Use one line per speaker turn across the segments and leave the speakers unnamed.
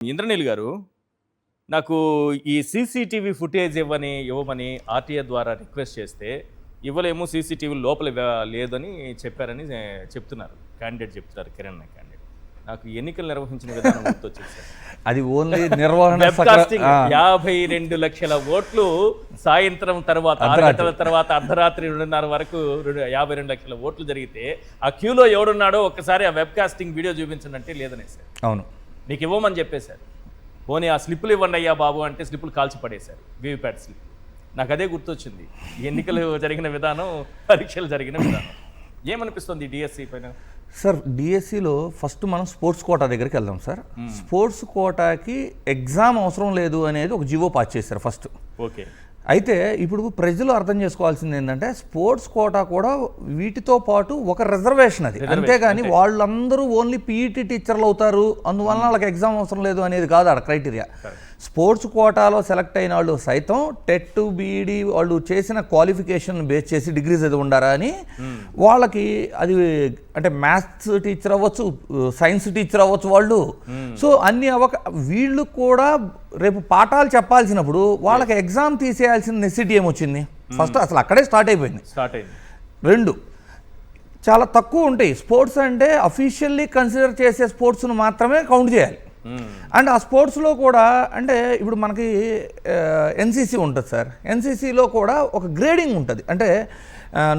ఇంద్రనీల్ గారు, నాకు ఈ సీసీటీవీ ఫుటేజ్ ఇవ్వమని ఆర్టీఏ ద్వారా రిక్వెస్ట్ చేస్తే ఇవ్వలేము, సీసీటీవీ లోపల లేదని చెప్పారని చెప్తున్నారు. క్యాండిడేట్ చెప్తున్నారు, కిరణ్ క్యాండిడేట్. నాకు ఎన్నికలు నిర్వహించిన విధానం గుర్తొచ్చింది సార్.
అది ఓన్లీ నిర్వహణ
52 లక్షల ఓట్లు సాయంత్రం తర్వాత 6 గంటల తర్వాత అర్ధరాత్రి 2:30 వరకు 52 లక్షల ఓట్లు జరిగితే ఆ క్యూలో ఎవడున్నాడో ఒక్కసారి ఆ వెబ్ కాస్టింగ్ వీడియో చూపించండి లేదనే సార్.
అవును,
మీకు ఇవ్వమని చెప్పేశారు. పోనీ ఆ స్లిప్పులు ఇవ్వండి అయ్యా బాబు అంటే స్లిప్పులు కాల్చి పడేశారు, వీవీప్యాట్ స్లిప్. నాకు అదే గుర్తొచ్చింది, ఎన్నికలు జరిగిన విధానం, పరీక్షలు జరిగిన విధానం. ఏమనిపిస్తుంది డిఎస్సి పైన?
సార్ డిఎస్సిలో ఫస్ట్ మనం స్పోర్ట్స్ కోటా దగ్గరికి వెళ్దాం సార్. స్పోర్ట్స్ కోటాకి ఎగ్జామ్ అవసరం లేదు అనేది ఒక జీవో పాస్ చేశారు ఫస్ట్.
ఓకే.
అయితే ఇప్పుడు ప్రజలు అర్థం చేసుకోవాల్సింది ఏంటంటే స్పోర్ట్స్ కోటా కూడా వీటితో పాటు ఒక రిజర్వేషన్ అది, అంతేగాని వాళ్ళందరూ ఓన్లీ పీఈటీ టీచర్లు అవుతారు అందువలన వాళ్ళకి ఎగ్జామ్ అవసరం లేదు అనేది కాదు ఆడ క్రైటీరియా. స్పోర్ట్స్ కోటాలో సెలెక్ట్ అయిన వాళ్ళు సైతం టెట్ బీఈడి వాళ్ళు చేసిన క్వాలిఫికేషన్ బేస్ చేసి డిగ్రీస్ అది ఉండారా అని వాళ్ళకి అది, అంటే మ్యాథ్స్ టీచర్ అవ్వచ్చు, సైన్స్ టీచర్ అవ్వచ్చు వాళ్ళు. సో అన్ని వీళ్ళు కూడా రేపు పాఠాలు చెప్పాల్సినప్పుడు వాళ్ళకి ఎగ్జామ్ తీసేయాల్సిన నెసిటీ ఏమొచ్చింది? ఫస్ట్ అసలు అక్కడే స్టార్ట్ అయిపోయింది. రెండు చాలా తక్కువ ఉంటాయి. స్పోర్ట్స్ అంటే అఫీషియల్లీ కన్సిడర్ చేసే స్పోర్ట్స్ను మాత్రమే కౌంట్ చేయాలి. అండ్ ఆ స్పోర్ట్స్లో కూడా అంటే ఇప్పుడు మనకి ఎన్సీసీ ఉంటుంది సార్. ఎన్సీసీలో కూడా ఒక గ్రేడింగ్ ఉంటుంది. అంటే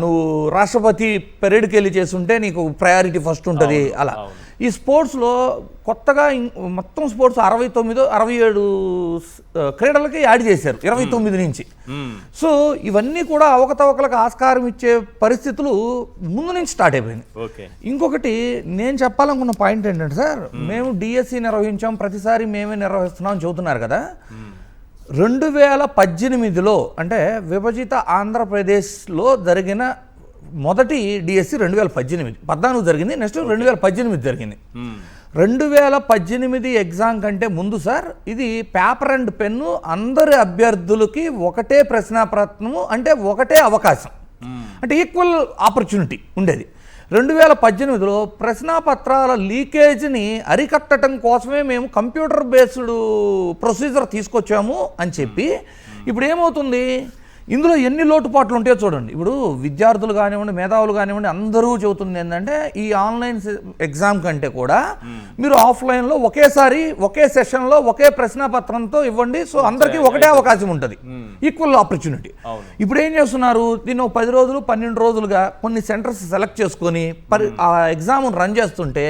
నువ్వు రాష్ట్రపతి పెరేడ్కి వెళ్ళి చేస్తుంటే నీకు ప్రయారిటీ ఫస్ట్ ఉంటుంది అలా. ఈ స్పోర్ట్స్లో కొత్తగా మొత్తం స్పోర్ట్స్ 67 క్రీడలకి యాడ్ చేశారు 29 నుంచి. సో ఇవన్నీ కూడా అవకతవకలకు ఆస్కారం ఇచ్చే పరిస్థితులు ముందు నుంచి స్టార్ట్ అయిపోయింది. ఇంకొకటి నేను చెప్పాలనుకున్న పాయింట్ ఏంటంటే సార్, మేము డిఎస్సి నిర్వహించాం, ప్రతిసారి మేమే నిర్వహిస్తున్నాం అని చెబుతున్నారు కదా. 2018లో అంటే విభజిత ఆంధ్రప్రదేశ్లో జరిగిన మొదటి డిఎస్సి 2014 జరిగింది. నెక్స్ట్ 2018 జరిగింది. 2018 ఎగ్జామ్ కంటే ముందు సార్ ఇది పేపర్ అండ్ పెన్ను, అందరి అభ్యర్థులకి ఒకటే ప్రశ్నాపత్రము, అంటే ఒకటే అవకాశం, అంటే ఈక్వల్ ఆపర్చునిటీ ఉండేది. 2018లో ప్రశ్నాపత్రాల లీకేజ్ని అరికట్టడం కోసమే మేము కంప్యూటర్ బేస్డ్ ప్రొసీజర్ తీసుకొచ్చాము అని చెప్పి ఇప్పుడు ఏమవుతుంది, ఇందులో ఎన్ని లోటుపాట్లు ఉంటాయో చూడండి. ఇప్పుడు విద్యార్థులు కానివ్వండి, మేధావులు కానివ్వండి, అందరూ చెబుతుంది ఏంటంటే ఈ ఆన్లైన్ ఎగ్జామ్ కంటే కూడా మీరు ఆఫ్లైన్లో ఒకేసారి ఒకే సెషన్లో ఒకే ప్రశ్నాపత్రంతో ఇవ్వండి. సో అందరికీ ఒకటే అవకాశం ఉంటుంది, ఈక్వల్ ఆపర్చునిటీ. ఇప్పుడు ఏం చేస్తున్నారు, దీన్ని 10 రోజులు 12 రోజులుగా కొన్ని సెంటర్స్ సెలెక్ట్ చేసుకొని ఆ ఎగ్జామ్ రన్ చేస్తుంటే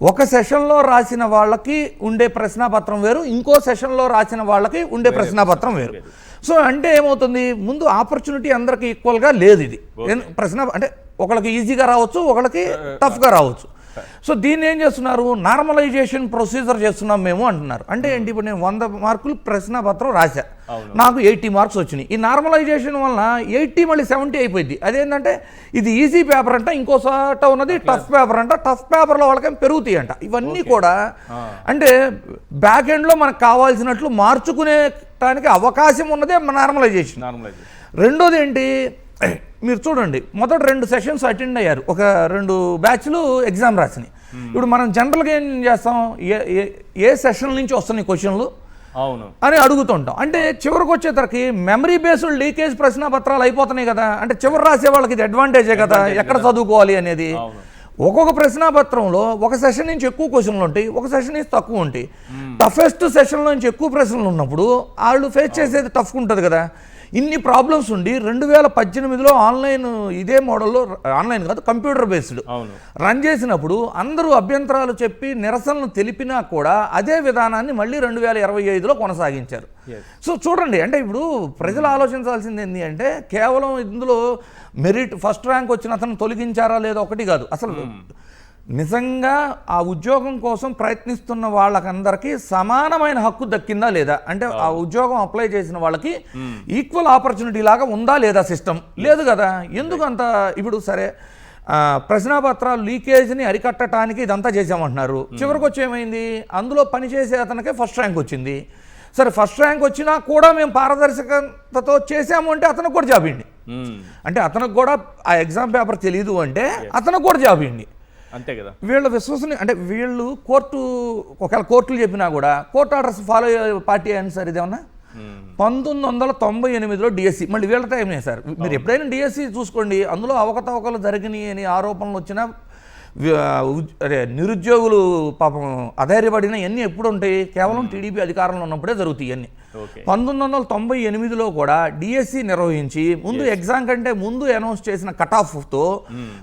ఒక సెషన్లో రాసిన వాళ్ళకి ఉండే ప్రశ్నాపత్రం వేరు, ఇంకో సెషన్లో రాసిన వాళ్ళకి ఉండే ప్రశ్నాపత్రం వేరు. సో అంటే ఏమవుతుంది, ముందు ఆపర్చునిటీ అందరికి ఈక్వల్గా లేదు. ఇది ప్రశ్న అంటే ఒకళ్ళకి ఈజీగా రావచ్చు, ఒకళ్ళకి టఫ్గా రావచ్చు. సో దీన్ని ఏం చేస్తున్నారు, నార్మలైజేషన్ ప్రొసీజర్ చేస్తున్నాం మేము అంటున్నారు. అంటే ఏంటి, ఇప్పుడు నేను 100 మార్కులు ప్రశ్నపత్రం రాశా, నాకు 80 మార్క్స్ వచ్చినాయి. ఈ నార్మలైజేషన్ వలన 80 మళ్ళీ 70 అయిపోయింది. అదేంటంటే ఇది ఈజీ పేపర్ అంట, ఇంకో చోట ఉన్నది టఫ్ పేపర్ అంట, టఫ్ పేపర్లో వాళ్ళకేం పెరుగుతాయి అంట. ఇవన్నీ కూడా అంటే బ్యాక్ ఎండ్లో మనకు కావాల్సినట్లు మార్చుకునేటానికి అవకాశం ఉన్నదే నార్మలైజేషన్. రెండోది ఏంటి, మీరు చూడండి, మొదటి 2 సెషన్స్ అటెండ్ అయ్యారు, ఒక 2 బ్యాచ్లు ఎగ్జామ్ రాసినాయి. ఇప్పుడు మనం జనరల్గా ఏం చేస్తాం, ఏ సెషన్ నుంచి వస్తున్నాయి క్వశ్చన్లు అని అడుగుతుంటాం. అంటే చివరికి వచ్చేసరికి మెమరీ బేస్డ్ లీకేజ్ ప్రశ్నపత్రాలు అయిపోతున్నాయి కదా. అంటే చివరి రాసే వాళ్ళకి ఇది అడ్వాంటేజే కదా, ఎక్కడ చదువుకోవాలి అనేది. ఒక్కొక్క ప్రశ్నాపత్రంలో ఒక సెషన్ నుంచి ఎక్కువ క్వశ్చన్లు ఉంటాయి, ఒక సెషన్ నుంచి తక్కువ ఉంటాయి. టఫెస్ట్ సెషన్లో నుంచి ఎక్కువ ప్రశ్నలు ఉన్నప్పుడు వాళ్ళు ఫేస్ చేసేది టఫ్ ఉంటుంది కదా. ఇన్ని ప్రాబ్లమ్స్ ఉండి 2018లో ఆన్లైన్ ఇదే మోడల్లో, ఆన్లైన్ కాదు కంప్యూటర్ బేస్డ్ రన్ చేసినప్పుడు అందరూ అభ్యంతరాలు చెప్పి నిరసనలు తెలిపినా కూడా అదే విధానాన్ని మళ్ళీ 2025లో కొనసాగించారు. సో చూడండి, అంటే ఇప్పుడు ప్రజలు ఆలోచించాల్సింది ఏంటి అంటే కేవలం ఇందులో మెరిట్ ఫస్ట్ ర్యాంక్ వచ్చిన అతను తొలగించారా లేదా ఒకటి కాదు, అసలు నిజంగా ఆ ఉద్యోగం కోసం ప్రయత్నిస్తున్న వాళ్ళకందరికీ సమానమైన హక్కు దక్కిందా లేదా, అంటే ఆ ఉద్యోగం అప్లై చేసిన వాళ్ళకి ఈక్వల్ ఆపర్చునిటీ లాగా ఉందా లేదా సిస్టమ్, లేదు కదా. ఎందుకంత ఇప్పుడు సరే ప్రశ్నాపత్రాలు లీకేజ్ని అరికట్టడానికి ఇదంతా చేసామంటున్నారు, చివరికి వచ్చి ఏమైంది, అందులో పనిచేసే అతనికే ఫస్ట్ ర్యాంక్ వచ్చింది. సరే ఫస్ట్ ర్యాంక్ వచ్చినా కూడా మేము పారదర్శకతతో చేసాము అంటే అతనికి కూడా జాబ్ ఇవ్వండి, అంటే అతనికి కూడా ఆ ఎగ్జామ్ పేపర్ తెలియదు అంటే అతనికి కూడా జాబ్ ఇవ్వండి.
అంతే కదా.
వీళ్ళ విశ్వసనీయ అంటే వీళ్ళు ఒకవేళ కోర్టులు చెప్పినా కూడా కోర్టు ఆర్డర్స్ ఫాలో అయ్యే పార్టీ అని సార్ ఇదేమన్నా. 1998లో డిఎస్సి మళ్ళీ వీళ్ళ టైమే సార్. మీరు ఎప్పుడైనా డిఎస్సి చూసుకోండి, అందులో అవకతవకలు జరిగినాయి అని ఆరోపణలు వచ్చినా అదే నిరుద్యోగులు పాపం అధైర్యపడిన ఇవన్నీ ఎప్పుడు ఉంటాయి, కేవలం టీడీపీ అధికారంలో ఉన్నప్పుడే జరుగుతాయి ఇవన్నీ. 1998లో కూడా డిఎస్సి నిర్వహించి ముందు ఎగ్జామ్ కంటే ముందు అనౌన్స్ చేసిన కట్ ఆఫ్తో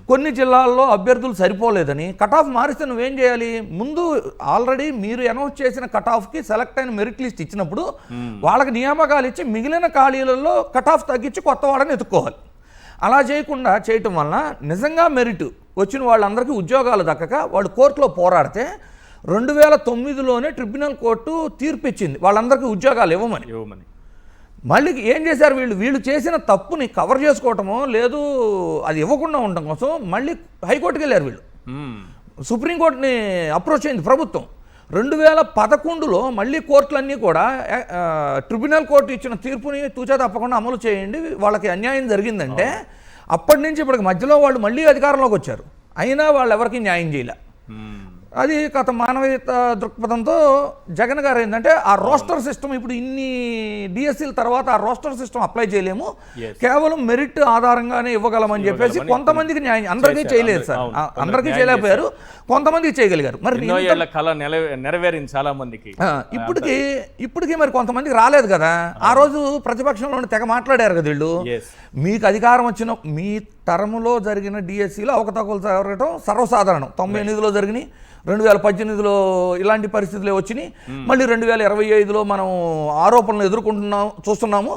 కొన్ని జిల్లాల్లో అభ్యర్థులు సరిపోలేదని కట్ ఆఫ్ మారిస్తే నువ్వేం చేయాలి, ముందు ఆల్రెడీ మీరు అనౌన్స్ చేసిన కట్ ఆఫ్కి సెలెక్ట్ అయిన మెరిట్ లిస్ట్ ఇచ్చినప్పుడు వాళ్ళకి నియామకాలు ఇచ్చి మిగిలిన ఖాళీలలో కట్ ఆఫ్ తగ్గించి కొత్త వాళ్ళని ఎత్తుక్కోవాలి. అలా చేయకుండా చేయటం వలన నిజంగా మెరిట్ వచ్చిన వాళ్ళందరికీ ఉద్యోగాలు దక్కక వాళ్ళు కోర్టులో పోరాడితే 2009లోనే ట్రిబ్యునల్ కోర్టు తీర్పు ఇచ్చింది వాళ్ళందరికీ ఉద్యోగాలు ఇవ్వమని. మళ్ళీ ఏం చేశారు వీళ్ళు చేసిన తప్పుని కవర్ చేసుకోవటమో లేదు అది ఇవ్వకుండా ఉండటం కోసం మళ్ళీ హైకోర్టుకి వెళ్ళారు వీళ్ళు. సుప్రీంకోర్టుని అప్రోచ్ అయింది ప్రభుత్వం. 2011లో మళ్ళీ కోర్టులన్నీ కూడా ట్రిబ్యునల్ కోర్టు ఇచ్చిన తీర్పుని తూచా తప్పకుండా అమలు చేయండి, వాళ్ళకి అన్యాయం జరిగిందంటే అప్పటి నుంచి ఇప్పటికి మధ్యలో వాళ్ళు మళ్ళీ అధికారంలోకి వచ్చారు, అయినా వాళ్ళు ఎవరికి న్యాయం చేయలే. అది గత మానవీయత దృక్పథంతో జగన్ గారు ఏంటంటే ఆ రోస్టర్ సిస్టమ్ ఇప్పుడు ఇన్ని డిఎస్సీల తర్వాత ఆ రోస్టర్ సిస్టమ్ అప్లై చేయలేము, కేవలం మెరిట్ ఆధారంగానే ఇవ్వగలమని చెప్పేసి కొంతమందికి న్యాయం, అందరికీ చేయలేదు సార్, అందరికీ చేయలేకపోయారు, కొంతమందికి చేయగలిగారు. మరి
నెరవేరింది చాలా మందికి.
ఇప్పటికీ మరి కొంతమందికి రాలేదు కదా. ఆ రోజు ప్రతిపక్షంలో తెగ మాట్లాడారు కదా వీళ్ళు, మీకు అధికారం వచ్చిన మీ టర్మ్లో జరిగిన డిఎస్సీలో అవకతవకలు జరగడం సర్వసాధారణం. 98లో జరిగినాయి, 2018లో ఇలాంటి పరిస్థితులే వచ్చినాయి, మళ్ళీ 2025లో మనం ఆరోపణలు చూస్తున్నాము.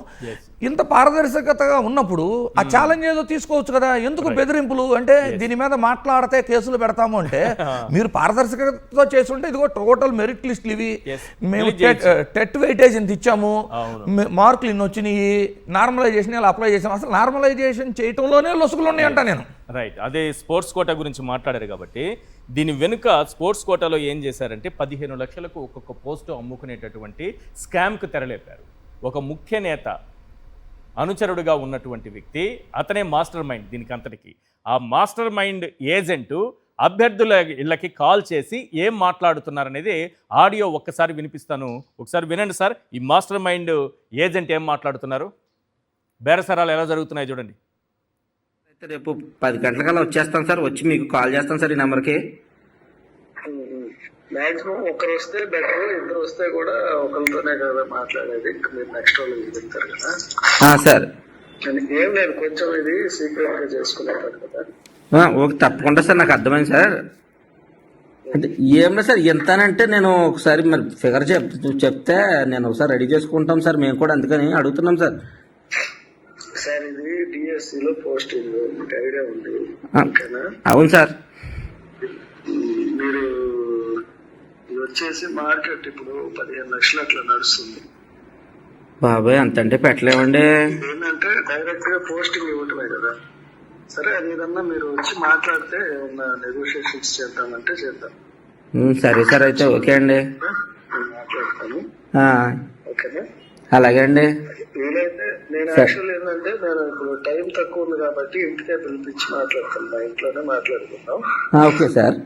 ఇంత పారదర్శకతగా ఉన్నప్పుడు ఆ ఛాలెంజ్ ఏదో తీసుకోవచ్చు కదా, ఎందుకు బెదిరింపులు అంటే దీని మీద మాట్లాడితే కేసులు పెడతాము అంటే మీరు పారదర్శకతతో చేస్తుంటే ఇదిగో టోటల్ మెరిట్ లిస్టులు ఇవి, మేము టెట్ వెయిటేజ్ ఇంత ఇచ్చాము, మార్కులు ఇన్ని వచ్చినాయి, నార్మలైజేషన్ ఇలా అప్లై చేసాము. అసలు నార్మలైజేషన్ చేయటంలోనే లొసుగులు ఉన్నాయంట నేను.
రైట్, అదే స్పోర్ట్స్ కోటా గురించి మాట్లాడారు కాబట్టి దీని వెనుక స్పోర్ట్స్ కోటాలో ఏం చేశారంటే 15 లక్షలకు ఒక్కొక్క పోస్టు అమ్ముకునేటటువంటి స్కామ్కు తెరలేపారు. ఒక ముఖ్య నేత అనుచరుడుగా ఉన్నటువంటి వ్యక్తి, అతనే మాస్టర్ మైండ్ దీనికి అంతటికి. ఆ మాస్టర్ మైండ్ ఏజెంటు అభ్యర్థుల ఇళ్ళకి కాల్ చేసి ఏం మాట్లాడుతున్నారనేది ఆడియో ఒక్కసారి వినిపిస్తాను, ఒకసారి వినండి సార్. ఈ మాస్టర్ మైండ్ ఏజెంట్ ఏం మాట్లాడుతున్నారు, బేరసరాలు ఎలా జరుగుతున్నాయి చూడండి.
రేపు 10 గంటలకల్లా వచ్చేస్తాను సార్, వచ్చి మీకు కాల్ చేస్తాను సార్ ఈ నెంబర్కి.
మాక్సిమం ఒకరు వస్తే బెటర్, ఇద్దరు వస్తే కూడా ఒకరితోనే కదా మాట్లాడేది, మీరు నెక్స్ట్ వాళ్ళకి చెప్తారు కదా
సార్.
ఏం లేదు, కొంచెం ఇది సీక్రెట్ గా చేసుకునేటారు కదా.
ఓకే, తప్పకుండా సార్, నాకు అర్థమైంది సార్. అంటే ఏం లేదు సార్, ఎంతనంటే నేను ఒకసారి మరి ఫిగర్ చెప్తే నేను ఒకసారి రెడీ చేసుకుంటాం సార్, మేము కూడా అందుకని అడుగుతున్నాం సార్.
సార్ ఇది డిఎస్సిలో పోస్టింగ్ మీకు ఐడియా ఉంది ఓకేనా?
అవును సార్.
మీరు ఇది వచ్చేసి మార్కెట్ ఇప్పుడు 15 లక్షలు అట్లా నడుస్తుంది.
బాబాయ్ అంతంటే పెట్టలేమండి.
ఏంటంటే డైరెక్ట్ గా పోస్టింగ్ ఇవ్వటమే కదా. సరే అది ఏదన్నా మీరు వచ్చి మాట్లాడితే ఏమన్నా నెగోషియేషన్స్ చేద్దామంటే చేద్దాం.
సరే సార్, అయితే ఓకే అండి,
మాట్లాడతాను ఓకేనా?
అలాగే అండి.
వీలైతే నేను యాక్చువల్ ఏంటంటే నేను ఇప్పుడు టైం తక్కువ ఉంది కాబట్టి ఇంటికే పిలిపించి మాట్లాడతాను, మా ఇంట్లోనే మాట్లాడుకుందాం.
Okay sir.